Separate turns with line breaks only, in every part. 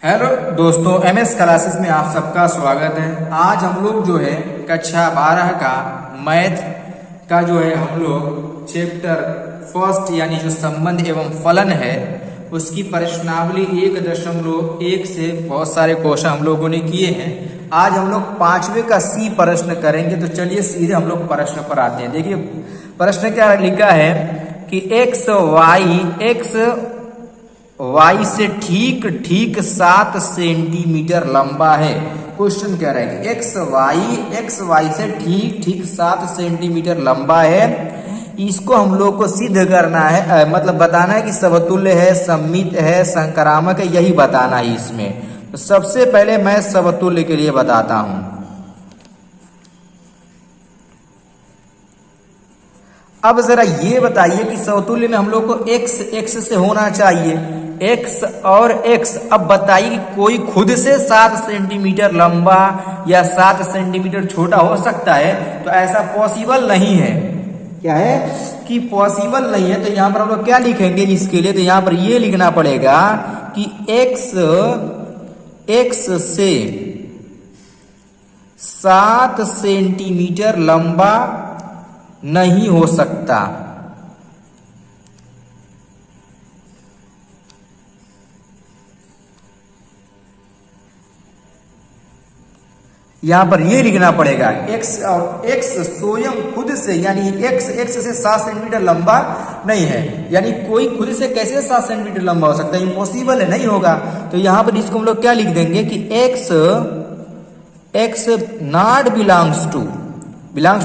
Hello दोस्तों, MS classes में आप सबका स्वागत है। आज हम लोग जो है कक्षा 12 का मैथ का जो है हम लोग चैप्टर फर्स्ट यानी जो संबंध एवं फलन है उसकी प्रश्नावली 1.1 से बहुत सारे क्वेश्चन हम लोगों ने किए हैं। आज हम लोग 5वें का सी प्रश्न करेंगे। तो चलिए सीधे हम लोग प्रश्न पर आते हैं। देखिए प्रश्न क्या लिखा है कि एक्स वाई से ठीक 7 सेंटीमीटर लंबा है। क्वेश्चन कह रहा है कि एक्स वाई से ठीक 7 सेंटीमीटर लंबा है। इसको हम लोग को सिद्ध करना है, मतलब बताना है कि समतुल्य है, सममित है, संक्रामक है, यही बताना है इसमें। तो सबसे पहले मैं समतुल्य के लिए बताता हूं। अब जरा ये बताइए कि समतुल्य में हम लोग को एक्स से होना चाहिए, एक्स और एक्स। अब बताइए कि कोई खुद से 7 सेंटीमीटर लंबा या 7 सेंटीमीटर छोटा हो सकता है? तो ऐसा पॉसिबल नहीं है। क्या है कि पॉसिबल नहीं है। तो यहां पर हम लोग क्या लिखेंगे इसके लिए? तो यहां पर ये लिखना पड़ेगा कि एक्स से 7 सेंटीमीटर लंबा नहीं हो सकता। यहां पर यह लिखना पड़ेगा एक्स और एक्स स्वयं खुद से, यानी एक्स से 7 सेंटीमीटर लंबा नहीं है। यानी कोई खुद से कैसे 7 सेंटीमीटर लंबा हो सकता है? इम्पॉसिबल है, नहीं होगा। तो यहां पर इसको हम लोग क्या लिख देंगे कि एक्स नॉट बिलोंग्स टू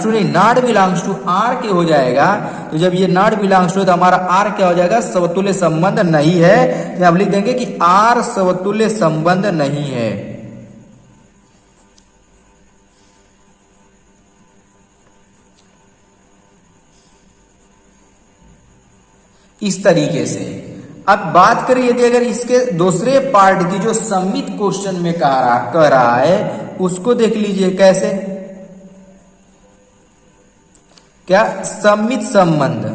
नहीं, नॉट बिलोंग्स टू आर के हो जाएगा। तो जब ये नॉट बिलोंग्स टू तो हमारा आर क्या हो जाएगा? समतुल्य संबंध नहीं है। तो हम लिख देंगे कि आर समतुल्य संबंध नहीं है। इस तरीके से। अब बात करें यदि अगर इसके दूसरे पार्ट की जो सममित क्वेश्चन में कह रहा है उसको देख लीजिए कैसे। क्या? सममित संबंध।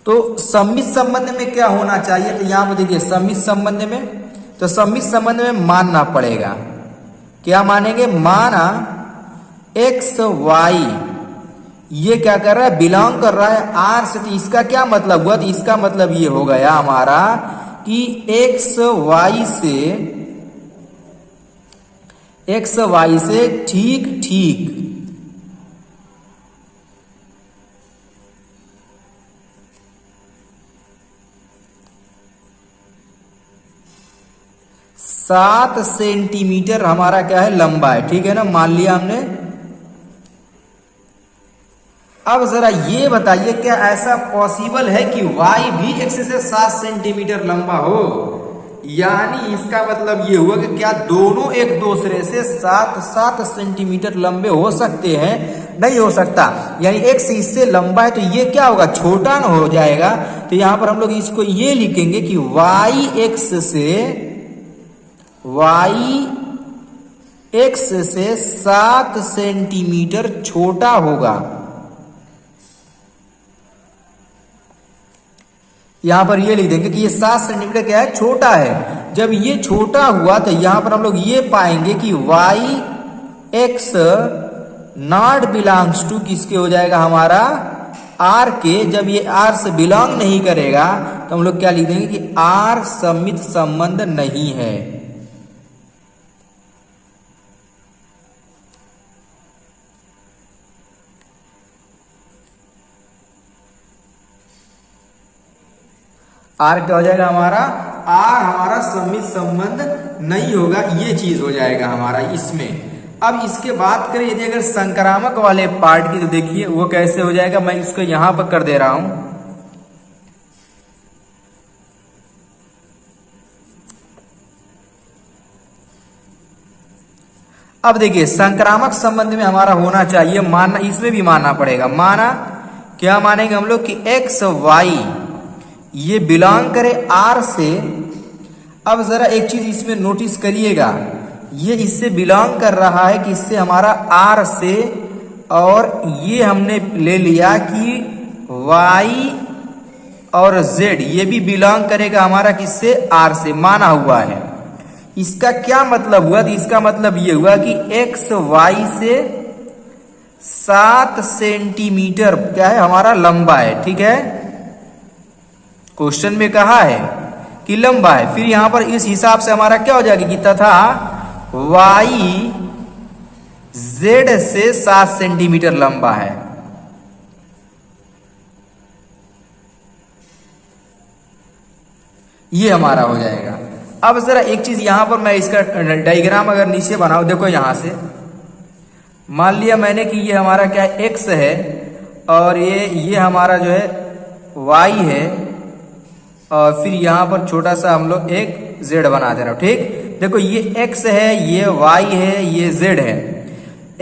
तो सममित संबंध में क्या होना चाहिए? तो यहां पर देखिए सममित संबंध में, तो सममित संबंध में मानना पड़ेगा। क्या मानेंगे? माना एक्स वाई ये क्या कर रहा है? बिलोंग कर रहा है आर से। तो इसका क्या मतलब हुआ? तो इसका मतलब ये हो गया हमारा कि एक्स वाई से ठीक 7 सेंटीमीटर हमारा क्या है? लंबा है। ठीक है ना, मान लिया हमने। अब जरा ये बताइए क्या ऐसा पॉसिबल है कि y भी x से 7 सेंटीमीटर लंबा हो? यानी इसका मतलब ये हुआ कि क्या दोनों एक दूसरे से 7 सेंटीमीटर लंबे हो सकते हैं? नहीं हो सकता। यानी x इससे लंबा है तो ये क्या होगा? छोटा न हो जाएगा। तो यहां पर हम लोग इसको ये लिखेंगे कि x से 7 सेंटीमीटर छोटा होगा। यहां पर ये लिख देंगे कि ये 7 सेंटीमीटर क्या है? छोटा है। जब ये छोटा हुआ तो यहां पर हम लोग ये पाएंगे कि x नॉट बिलोंग्स टू किसके हो जाएगा? हमारा r के। जब ये r से बिलोंग नहीं करेगा तो हम लोग क्या लिख देंगे कि r सममित संबंध नहीं है। आर क्या हो जाएगा हमारा? आर हमारा सममित संबंध नहीं होगा, ये चीज हो जाएगा हमारा इसमें। अब इसके बात करें यदि अगर संक्रामक वाले पार्ट की, तो देखिए वो कैसे हो जाएगा। मैं इसको यहां पर कर दे रहा हूं। अब देखिए संक्रामक संबंध में हमारा होना चाहिए, मानना इसमें भी मानना पड़ेगा। माना क्या मानेंगे हम लोग कि एक्स वाई ये बिलोंग करे आर से। अब जरा एक चीज इसमें नोटिस करिएगा, ये इससे बिलोंग कर रहा है कि इससे हमारा आर से, और ये हमने ले लिया कि वाई और जेड ये भी बिलोंग करेगा हमारा किससे, आर से, माना हुआ है। इसका क्या मतलब हुआ, तो इसका मतलब ये हुआ कि एक्स वाई से 7 सेंटीमीटर क्या है हमारा लंबा है, ठीक है। क्वेश्चन में कहा है कि लंबा है, फिर यहां पर इस हिसाब से हमारा क्या हो जाएगा कि तथा वाई जेड से 7 सेंटीमीटर लंबा है। ये हमारा हो जाएगा। अब जरा एक चीज यहां पर मैं इसका डायग्राम अगर नीचे बनाऊं, देखो यहां से मान लिया मैंने कि ये हमारा क्या है एक्स है और ये हमारा जो है वाई है और फिर यहां पर छोटा सा हम लोग एक जेड बना दे रहा हूं, ठीक। देखो ये एक्स है, ये वाई है, ये जेड है।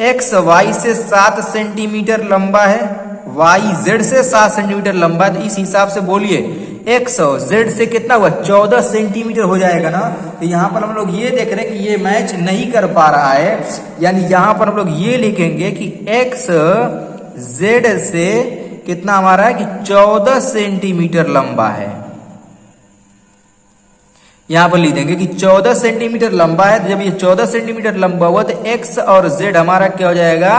एक्स वाई से 7 सेंटीमीटर लंबा है, वाई जेड से 7 सेंटीमीटर लंबा है, तो इस हिसाब से बोलिए एक्स और जेड से कितना हुआ, 14 सेंटीमीटर हो जाएगा ना। तो यहाँ पर हम लोग ये देख रहे हैं कि ये मैच नहीं कर पा रहा है, यानी यहाँ पर हम लोग ये लिखेंगे कि एक्स जेड से कितना हमारा है कि 14 सेंटीमीटर लंबा है। यहां पर लिख देंगे कि 14 सेंटीमीटर लंबा है। तो जब ये 14 सेंटीमीटर लंबा हुआ तो एक्स और जेड हमारा क्या हो जाएगा,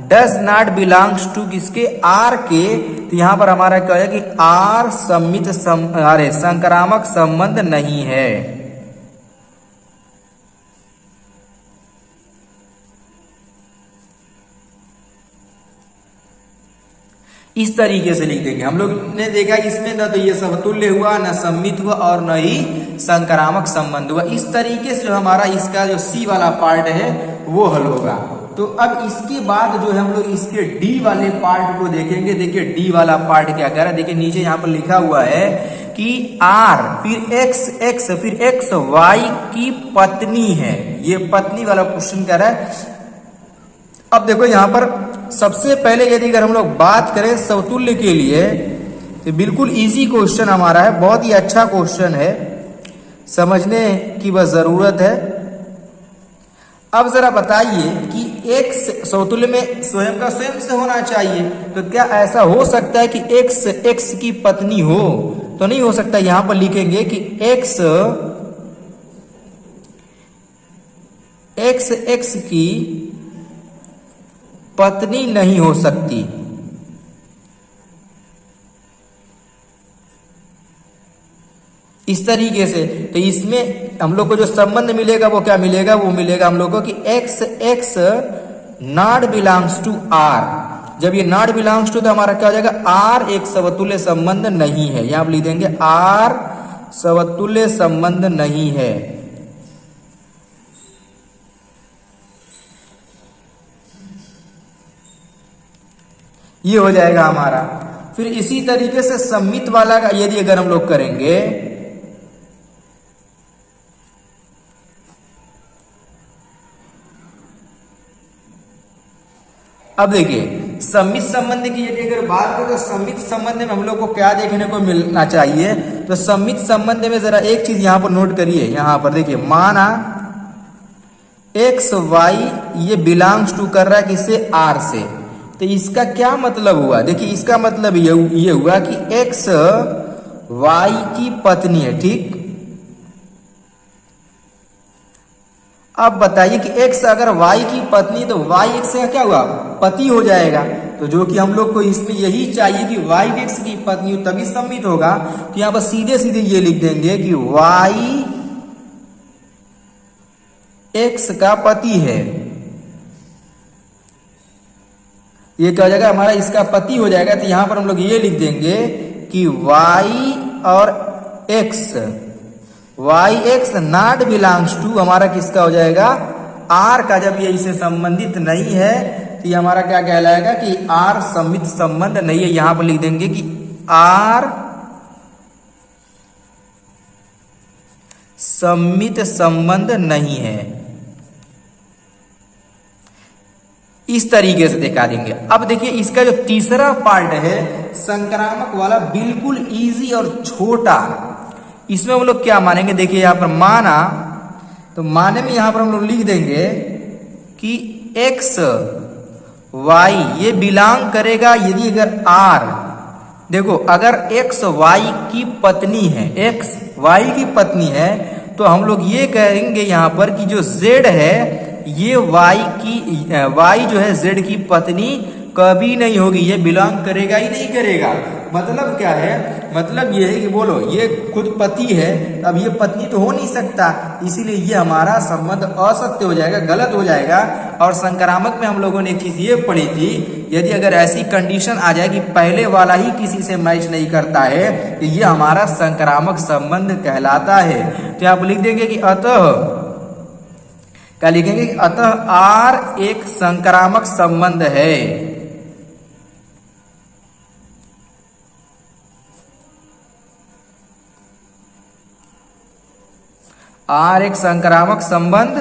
डज नॉट बिलोंग्स टू किसके, आर के। तो यहां पर हमारा क्या है कि आर सममित संक्रामक संबंध नहीं है। इस तरीके से लिख देंगे। हम लोग ने देखा इसमें न तो ये समतुल्य हुआ, न सम्मित हुआ और न ही संक्रामक संबंध हुआ। इस तरीके से जो हमारा इसका जो सी वाला पार्ट है वो हल होगा। तो अब इसके बाद जो है हम लोग इसके डी वाले पार्ट को देखेंगे। देखिए डी वाला पार्ट क्या कह रहा है, देखिए नीचे यहाँ पर लिखा हुआ है कि आर फिर एक्स फिर एक्स वाई की पत्नी है। ये पत्नी वाला क्वेश्चन कह रहा है। अब देखो यहां पर सबसे पहले यदि अगर हम लोग बात करें समतुल्य के लिए तो बिल्कुल इजी क्वेश्चन हमारा है, बहुत ही अच्छा क्वेश्चन है, समझने की बस जरूरत है। अब जरा बताइए कि एक्स समतुल्य में स्वयं का स्वयं से होना चाहिए, तो क्या ऐसा हो सकता है कि एक्स की पत्नी हो? तो नहीं हो सकता। यहां पर लिखेंगे कि एक्स की पत्नी नहीं हो सकती। इस तरीके से तो इसमें हम लोग को जो संबंध मिलेगा वो क्या मिलेगा, वो मिलेगा हम लोग को कि X not belongs to R. जब ये नॉट बिलोंग्स टू तो हमारा क्या हो जाएगा, आर एक समतुल्य संबंध नहीं है। यहां आप लिख देंगे आर समतुल्य संबंध नहीं है। ये हो जाएगा हमारा। फिर इसी तरीके से सम्मित वाला का यदि अगर हम लोग करेंगे, अब देखिए सम्मित संबंध की यदि अगर बात करें तो सम्मित संबंध में हम लोग को क्या देखने को मिलना चाहिए, तो सम्मित संबंध में जरा एक चीज यहां पर नोट करिए। यहां पर देखिए माना एक्स वाई ये बिलोंग्स टू कर रहा है किससे, आर से। तो इसका क्या मतलब हुआ, देखिए इसका मतलब ये हुआ कि एक्स वाई की पत्नी है, ठीक। अब बताइए कि एक्स अगर वाई की पत्नी तो वाई एक्स का क्या हुआ, पति हो जाएगा। तो जो कि हम लोग को इसमें यही चाहिए कि वाई एक्स की पत्नी हो तभी सम्मित होगा। तो यहां पर सीधे सीधे ये लिख देंगे कि वाई एक्स का पति है। ये क्या हो जाएगा हमारा, इसका पति हो जाएगा। तो यहां पर हम लोग ये लिख देंगे कि वाई और Y X not belongs to हमारा किसका हो जाएगा, आर का। जब ये इसे संबंधित नहीं है तो ये हमारा क्या कहलाएगा कि आर सम्मित संबंध नहीं है। यहां पर लिख देंगे कि आर सम्मित संबंध नहीं है। इस तरीके से दिखा देंगे। अब देखिए इसका जो तीसरा पार्ट है संक्रामक वाला, बिल्कुल इजी और छोटा। इसमें हम लोग क्या मानेंगे, देखिए यहां पर माना, तो माने में यहां पर हम लोग लिख देंगे कि एक्स वाई ये बिलोंग करेगा यदि अगर आर देखो अगर एक्स वाई की पत्नी है, एक्स वाई की पत्नी है, तो हम लोग ये कहेंगे यहाँ पर कि जो जेड है ये वाई जो है जेड की पत्नी कभी नहीं होगी, ये बिलोंग करेगा ही नहीं करेगा। मतलब क्या है, मतलब ये है कि बोलो ये खुद पति है, अब ये पत्नी तो हो नहीं सकता, इसीलिए ये हमारा संबंध असत्य हो जाएगा, गलत हो जाएगा। और संक्रामक में हम लोगों ने एक चीज ये पढ़ी थी, यदि अगर ऐसी कंडीशन आ जाए कि पहले वाला ही किसी से मैच नहीं करता है तो ये हमारा संक्रामक संबंध कहलाता है। तो आप लिख देंगे कि अतः, क्या लिखेंगे, अतः आर एक संक्रामक संबंध है। आर एक संक्रामक संबंध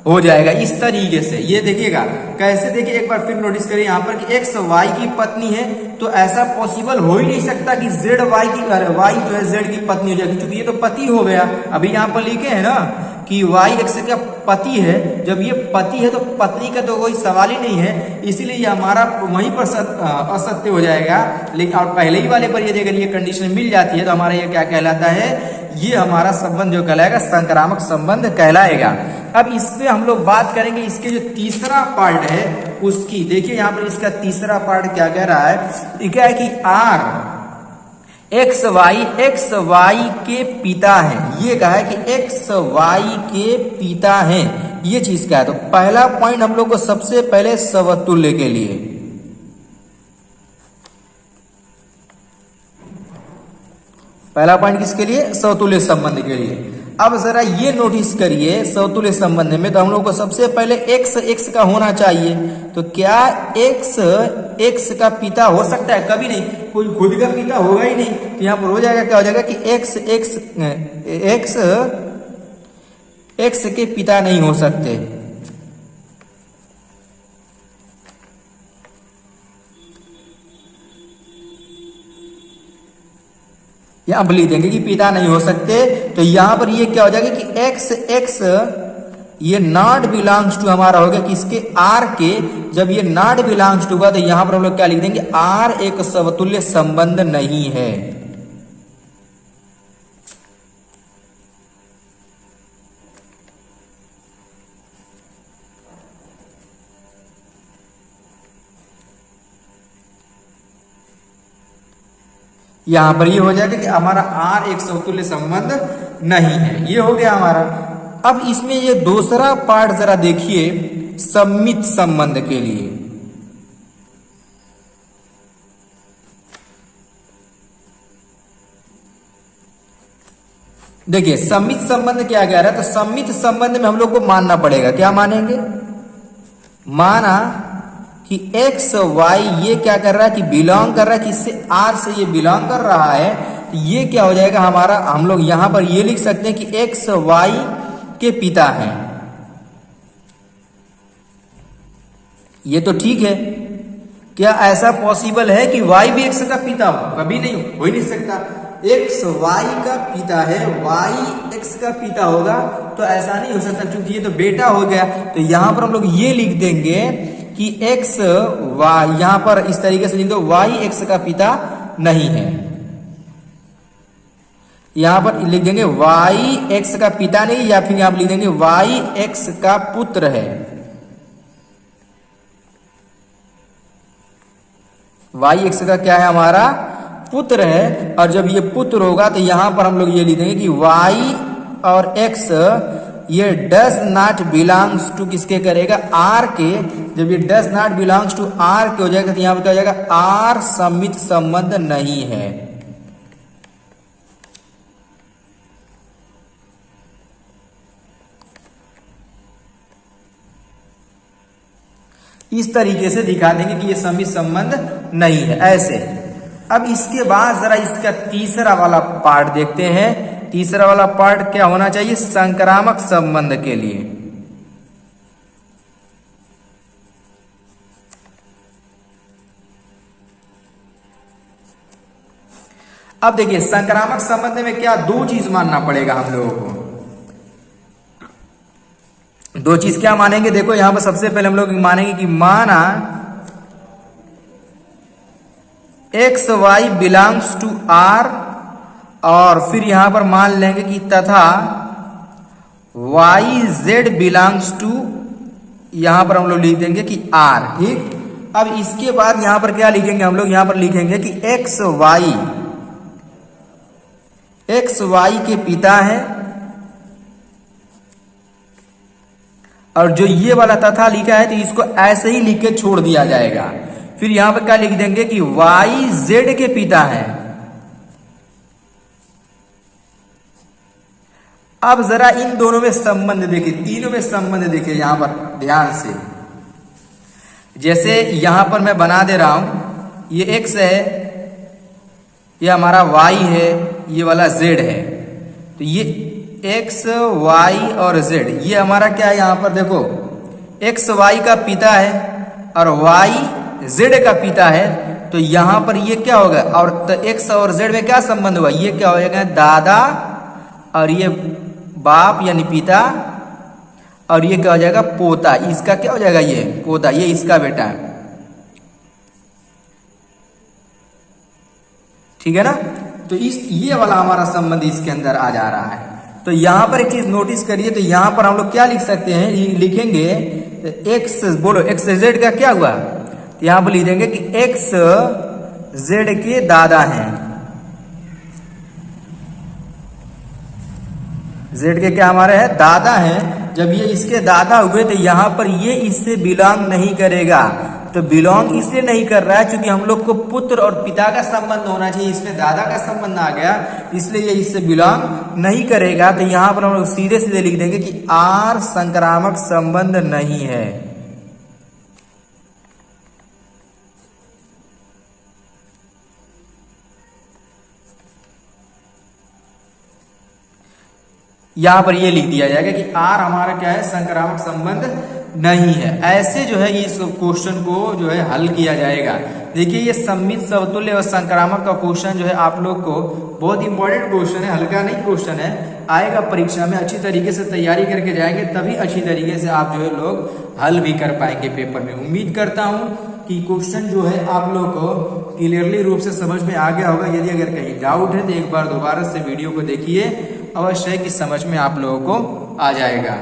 हो जाएगा इस तरीके से। ये देखिएगा कैसे, देखिए एक बार फिर नोटिस करिए यहाँ पर कि एक्स वाई की पत्नी है, तो ऐसा पॉसिबल हो ही नहीं सकता कि जेड वाई जो है जेड की पत्नी हो जाएगी, क्योंकि ये तो पति हो गया। अभी यहाँ पर लिखे हैं ना कि वाई एक्स का पति है, जब ये पति है तो पत्नी का तो कोई सवाल ही नहीं है, इसीलिए ये हमारा वहीं पर असत्य हो जाएगा। लेकिन और पहले ही वाले पर यदि अगर ये कंडीशन मिल जाती है तो हमारा ये क्या कहलाता है, ये हमारा संबंध जो कहलाएगा संक्रामक संबंध कहलाएगा। अब इस पे हम लोग बात करेंगे इसके जो तीसरा पार्ट है उसकी। देखिए यहाँ पर इसका तीसरा पार्ट क्या कह रहा है, क्या है कि आर एक्स वाई के पिता है। ये कहा है कि एक्स वाई के पिता है, ये चीज क्या है। तो पहला पॉइंट हम लोग को सबसे पहले समतुल्य के लिए, पहला पॉइंट किसके लिए, समतुल्य संबंध के लिए। अब जरा ये नोटिस करिए, समतुल्य संबंध में तो हम लोग को सबसे पहले एक्स का होना चाहिए। तो क्या एक्स का पिता हो सकता है, कभी नहीं, कोई खुद का पिता होगा ही नहीं। तो यहाँ पर हो जाएगा, क्या हो जाएगा कि एक्स के पिता नहीं हो सकते। यहां पर लिख देंगे कि पिता नहीं हो सकते। तो यहां पर ये क्या हो जाएगा कि एक्स ये नॉट बिलोंग्स टू हमारा हो गया किसके, आर के। जब ये नॉट बिलोंग्स टू हुआ तो यहां पर हम लोग क्या लिख देंगे, आर एक समतुल्य संबंध नहीं है। यहां पर ये हो जाएगा कि हमारा आर एक समतुल्य संबंध नहीं है, ये हो गया हमारा। अब इसमें ये दूसरा पार्ट जरा देखिए सम्मित संबंध के लिए। देखिए सम्मित संबंध क्या कह रहा है, तो सम्मित संबंध में हम लोग को मानना पड़ेगा, क्या मानेंगे, माना कि एक्स वाई ये क्या कर रहा है कि बिलोंग कर रहा है, किससे, आर से ये बिलोंग कर रहा है। तो ये क्या हो जाएगा हमारा, हम लोग यहां पर ये लिख सकते हैं कि एक्स वाई के पिता हैं। ये तो ठीक है। क्या ऐसा पॉसिबल है कि वाई भी एक्स का पिता हो, कभी नहीं, हो ही नहीं सकता। एक्स वाई का पिता है, वाई एक्स का पिता होगा, तो ऐसा नहीं हो सकता क्योंकि ये तो बेटा हो गया। तो यहां पर हम लोग ये लिख देंगे कि एक्स वाई, यहां पर इस तरीके से लिख दो, वाई एक्स का पिता नहीं है। यहां पर लिख देंगे वाई एक्स का पिता नहीं, या फिर यहां पर लिख देंगे वाई एक्स का पुत्र है। वाई एक्स का क्या है, हमारा पुत्र है। और जब ये पुत्र होगा तो यहां पर हम लोग ये लिख देंगे कि वाई और एक्स ये डज नॉट बिलोंग्स टू किसके करेगा, आर के। जब ये does not belongs to R के हो जाएगा तो यहां पर क्या हो जाएगा, आर सम्मित संबंध नहीं है। इस तरीके से दिखा देंगे कि ये सम्मित संबंध नहीं है, ऐसे। अब इसके बाद जरा इसका तीसरा वाला पार्ट देखते हैं। तीसरा वाला पार्ट क्या होना चाहिए, संक्रामक संबंध के लिए। अब देखिए संक्रामक संबंध में क्या दो चीज मानना पड़ेगा हम लोगों को। दो चीज क्या मानेंगे, देखो यहां पर सबसे पहले हम लोग मानेंगे कि माना X Y belongs to R, और फिर यहां पर मान लेंगे कि तथा वाई जेड बिलोंग्स टू, यहां पर हम लोग लिख देंगे कि आर। ठीक, अब इसके बाद यहां पर क्या लिखेंगे हम लोग, यहां पर लिखेंगे कि एक्स वाई के पिता है, और जो ये वाला तथा लिखा है तो इसको ऐसे ही लिख के छोड़ दिया जाएगा। फिर यहां पर क्या लिख देंगे कि वाई जेड के पिता है। अब जरा इन दोनों में संबंध देखिए, तीनों में संबंध देखिए यहां पर ध्यान से। जैसे यहां पर मैं बना दे रहा हूं, ये एक्स है, ये हमारा वाई है, ये वाला जेड है। तो ये एक्स वाई और जेड, ये हमारा क्या है, यहां पर देखो एक्स वाई का पिता है और वाई जेड का पिता है। तो यहां पर ये क्या होगा, और तो एक्स और जेड में क्या संबंध हुआ, ये क्या होगा, दादा, और ये बाप यानी पिता, और ये क्या हो जाएगा, पोता। इसका क्या हो जाएगा, ये पोता, ये इसका बेटा है। ठीक है ना। तो इस ये वाला हमारा संबंध इसके अंदर आ जा रहा है। तो यहां पर एक चीज नोटिस करिए, तो यहां पर हम लोग क्या लिख सकते हैं, लिखेंगे एक्स, बोलो एक्स जेड का क्या हुआ, तो यहां पर लिख देंगे कि एक्स जेड के दादा हैं। जेड के क्या हमारे हैं, दादा हैं। जब ये इसके दादा हुए तो यहां पर ये इससे बिलोंग नहीं करेगा। तो बिलोंग इसलिए नहीं कर रहा है क्योंकि हम लोग को पुत्र और पिता का संबंध होना चाहिए, इसमें दादा का संबंध आ गया, इसलिए ये इससे बिलोंग नहीं करेगा। तो यहां पर हम लोग सीधे सीधे लिख देंगे कि आर संक्रामक संबंध नहीं है। यहां पर ये लिख दिया जाएगा कि आर हमारा क्या है, संक्रामक संबंध नहीं है। ऐसे जो है इस क्वेश्चन को जो है हल किया जाएगा। देखिए ये सम्मित, समतुल्य और संक्रामक का क्वेश्चन जो है आप लोग को बहुत इंपॉर्टेंट क्वेश्चन है, हल्का नहीं क्वेश्चन है। आएगा परीक्षा में, अच्छी तरीके से तैयारी करके जाएंगे तभी अच्छी तरीके से आप जो है लोग हल भी कर पाएंगे पेपर में। उम्मीद करता हूं कि क्वेश्चन जो है आप लोग को क्लियरली रूप से समझ में आ गया होगा। यदि अगर कहीं डाउट है तो एक बार दोबारा से वीडियो को देखिए, अवश्य है कि समझ में आप लोगों को आ जाएगा।